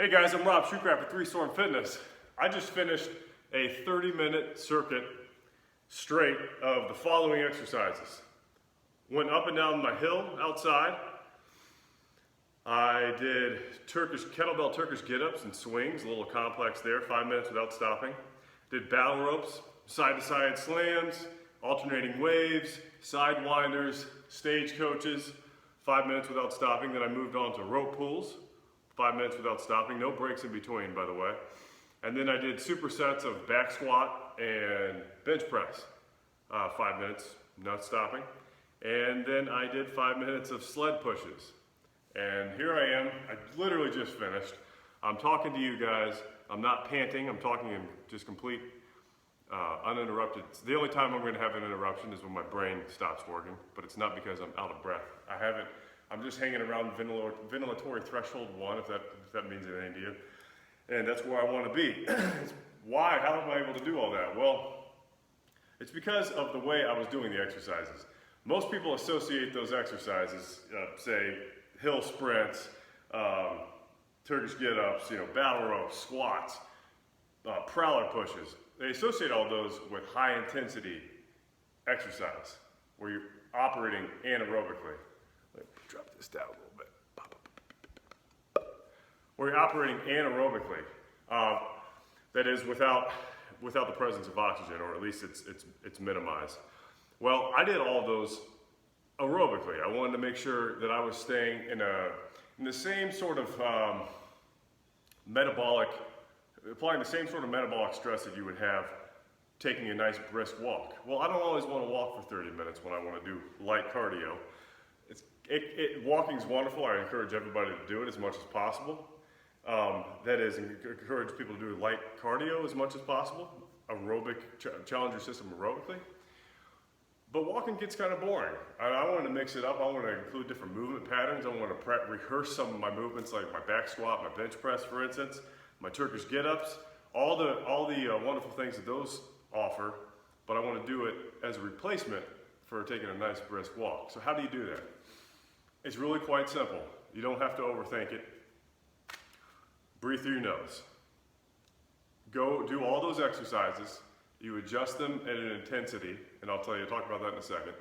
Hey guys, I'm Rob Shoecraft at 3 Storm Fitness. I just finished a 30-minute circuit straight of the following exercises. Went up and down my hill outside. I did kettlebell Turkish get-ups and swings, a little complex there, 5 minutes without stopping. Did battle ropes, side-to-side slams, alternating waves, side winders, stage coaches, 5 minutes without stopping. Then I moved on to rope pulls, 5 minutes without stopping, no breaks in between, by the way. And then I did supersets of back squat and bench press, 5 minutes, not stopping. And then I did 5 minutes of sled pushes. And here I am, I literally just finished. I'm talking to you guys, I'm not panting, I'm talking in just complete uninterrupted. The only time I'm gonna have an interruption is when my brain stops working, but it's not because I'm out of breath. I'm just hanging around ventilatory threshold 1, if that means anything to you. And that's where I want to be. Why? How am I able to do all that? Well, it's because of the way I was doing the exercises. Most people associate those exercises, say hill sprints, Turkish get-ups, battle ropes, squats, prowler pushes. They associate all those with high intensity exercise, where you're operating anaerobically. Let me drop this down a little bit. Where you're operating anaerobically, that is without the presence of oxygen, or at least it's minimized. Well, I did all of those aerobically. I wanted to make sure that I was staying in the same sort of applying the same sort of metabolic stress that you would have taking a nice brisk walk. Well, I don't always want to walk for 30 minutes when I want to do light cardio. Walking's wonderful. I encourage everybody to do it as much as possible. That is, encourage people to do light cardio as much as possible. Challenge your system aerobically. But walking gets kind of boring. I wanted to mix it up. I want to include different movement patterns. I want to rehearse some of my movements, like my back squat, my bench press, for instance, my Turkish get-ups, all the wonderful things that those offer. But I want to do it as a replacement for taking a nice brisk walk. So how do you do that? It's really quite simple. You don't have to overthink it. Breathe through your nose. Go do all those exercises. You adjust them at an intensity, and I'll talk about that in a second.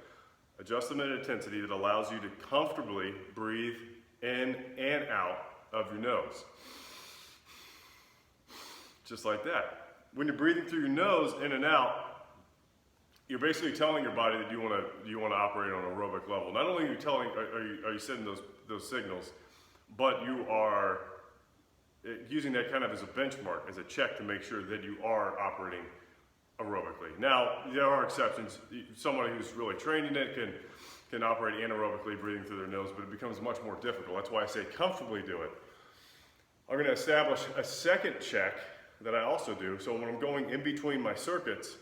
Adjust them at an intensity that allows you to comfortably breathe in and out of your nose. Just like that. When you're breathing through your nose in and out, you're basically telling your body that you want to operate on an aerobic level. Not only are you sending those signals, but you are using that kind of as a benchmark, as a check to make sure that you are operating aerobically. Now, there are exceptions. Somebody who's really trained in it can operate anaerobically, breathing through their nose, but it becomes much more difficult. That's why I say comfortably do it. I'm going to establish a second check that I also do. So when I'm going in between my circuits,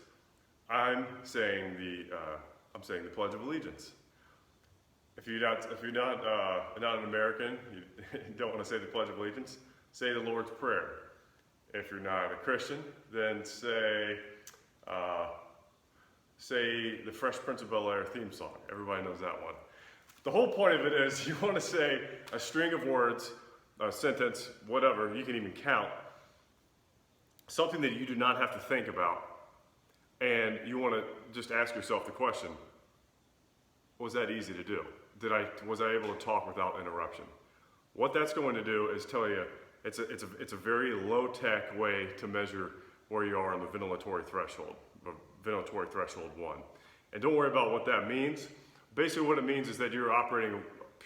I'm saying the Pledge of Allegiance. If you're not an American, you don't want to say the Pledge of Allegiance, say the Lord's Prayer. If you're not a Christian, then say the Fresh Prince of Bel-Air theme song. Everybody knows that one. The whole point of it is you want to say a string of words, a sentence, whatever, you can even count, something that you do not have to think about. And you want to just ask yourself the question, was that easy to do? Was I able to talk without interruption? What that's going to do is tell you, it's a very low-tech way to measure where you are on the ventilatory threshold 1. And don't worry about what that means. Basically what it means is that you're operating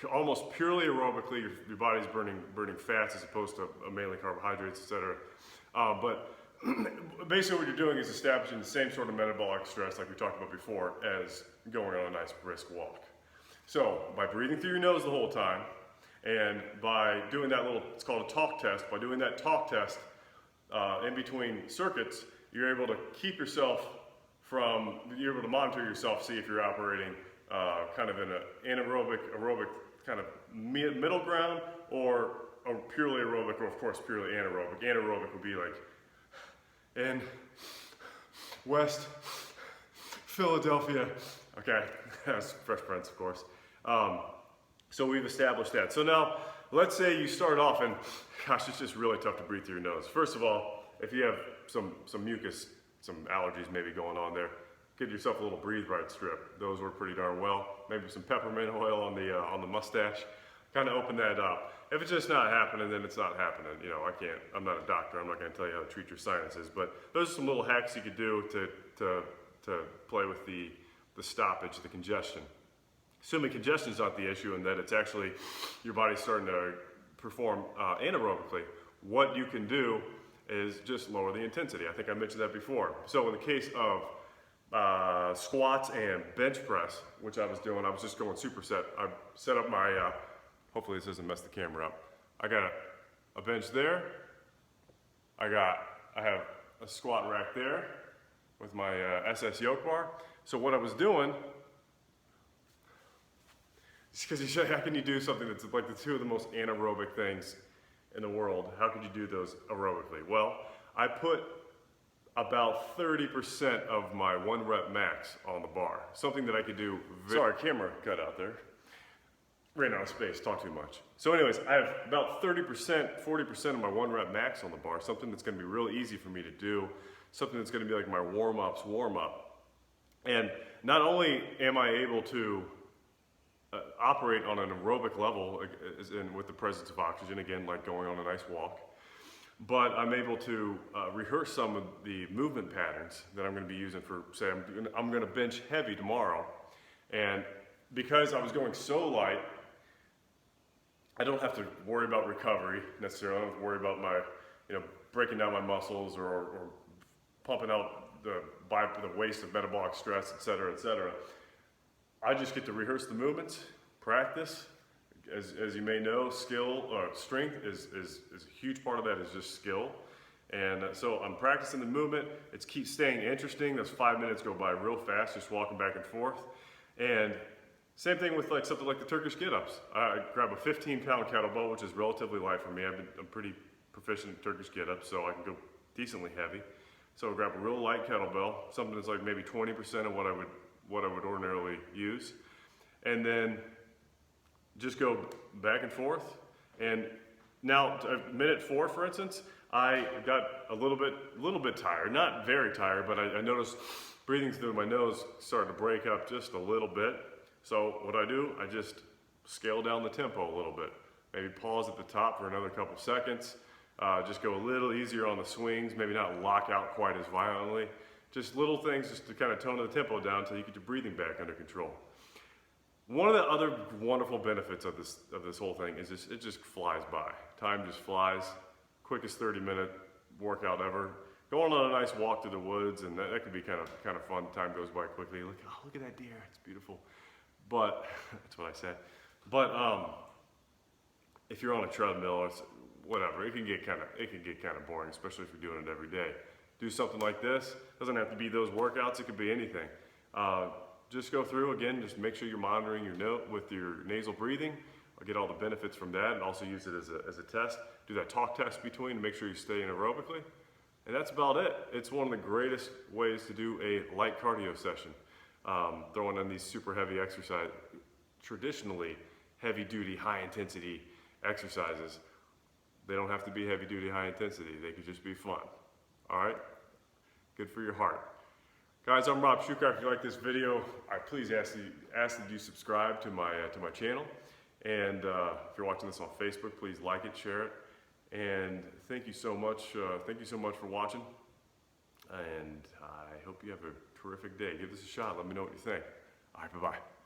almost purely aerobically. Your body's burning fats as opposed to mainly carbohydrates, etc. But basically what you're doing is establishing the same sort of metabolic stress like we talked about before as going on a nice brisk walk. So by breathing through your nose the whole time, and by doing that it's called a talk test, by doing that talk test in between circuits, you're able to you're able to monitor yourself, see if you're operating kind of in an anaerobic, aerobic kind of middle ground, or purely aerobic, or of course purely anaerobic. Anaerobic would be like in West Philadelphia. Okay, that's Fresh Prince, of course. So we've established that. So now let's say you start off and, gosh, it's just really tough to breathe through your nose. First of all, if you have some mucus, some allergies maybe going on there, get yourself a little breathe right strip. Those work pretty darn well. Maybe some peppermint oil on the mustache. Kind of open that up. If it's just not happening, then it's not happening. You know, I'm not a doctor. I'm not going to tell you how to treat your sinuses. But those are some little hacks you could do to play with the stoppage, the congestion. Assuming congestion is not the issue and that it's actually your body's starting to perform anaerobically, what you can do is just lower the intensity. I think I mentioned that before. So in the case of squats and bench press, which I was doing, I was just going superset. I set up my, hopefully this doesn't mess the camera up. I got a bench there. I have a squat rack there with my SS yoke bar. So what I was doing, because you say, how can you do something that's like the two of the most anaerobic things in the world? How could you do those aerobically? Well, I put about 30% of my 1 rep max on the bar. Something that I could do. Sorry, camera cut out there. Ran out of space, talk too much. So anyways, I have about 30%, 40% of my 1 rep max on the bar. Something that's gonna be real easy for me to do. Something that's gonna be like my warm-up's warm-up. And not only am I able to operate on an aerobic level with the presence of oxygen, again, like going on a nice walk, but I'm able to rehearse some of the movement patterns that I'm going to be using for, say, I'm going to bench heavy tomorrow, and because I was going so light, I don't have to worry about recovery necessarily. I don't have to worry about my, breaking down my muscles or pumping out the waste of metabolic stress, et cetera, et cetera. I just get to rehearse the movements, practice. As you may know, strength is a huge part of that is just skill. And so I'm practicing the movement. It keeps staying interesting. Those 5 minutes go by real fast, just walking back and forth. And same thing with something like the Turkish get-ups. I grab a 15-pound kettlebell, which is relatively light for me. I'm pretty proficient in Turkish get-ups, so I can go decently heavy. So I grab a real light kettlebell, something that's like maybe 20% of what I would ordinarily use, and then just go back and forth. And now, minute 4, for instance, I got a little bit tired, not very tired, but I noticed breathing through my nose started to break up just a little bit. So what I do, I just scale down the tempo a little bit. Maybe pause at the top for another couple seconds. Just go a little easier on the swings, maybe not lock out quite as violently. Just little things just to kind of tone the tempo down until you get your breathing back under control. One of the other wonderful benefits of this whole thing is it just flies by. Time just flies. Quickest 30-minute workout ever. Going on a nice walk through the woods, and that could be kind of fun. Time goes by quickly. Look at that deer. It's beautiful. But that's what I said. But if you're on a treadmill, it's whatever. It can get kind of boring, especially if you're doing it every day. Do something like this. Doesn't have to be those workouts. It could be anything. Just go through again. Just make sure you're monitoring your note with your nasal breathing. I'll get all the benefits from that, and also use it as a test. Do that talk test between to make sure you're staying aerobically. And that's about it. It's one of the greatest ways to do a light cardio session. Throwing in these super heavy exercise, traditionally heavy duty, high intensity exercises. They don't have to be heavy duty, high intensity. They could just be fun. All right? Good for your heart. Guys, I'm Rob Shukar. If you like this video, I please ask that you subscribe to my channel. And if you're watching this on Facebook, please like it, share it. And thank you so much. Thank you so much for watching. And I hope you have a terrific day. Give this a shot. Let me know what you think. All right, bye-bye.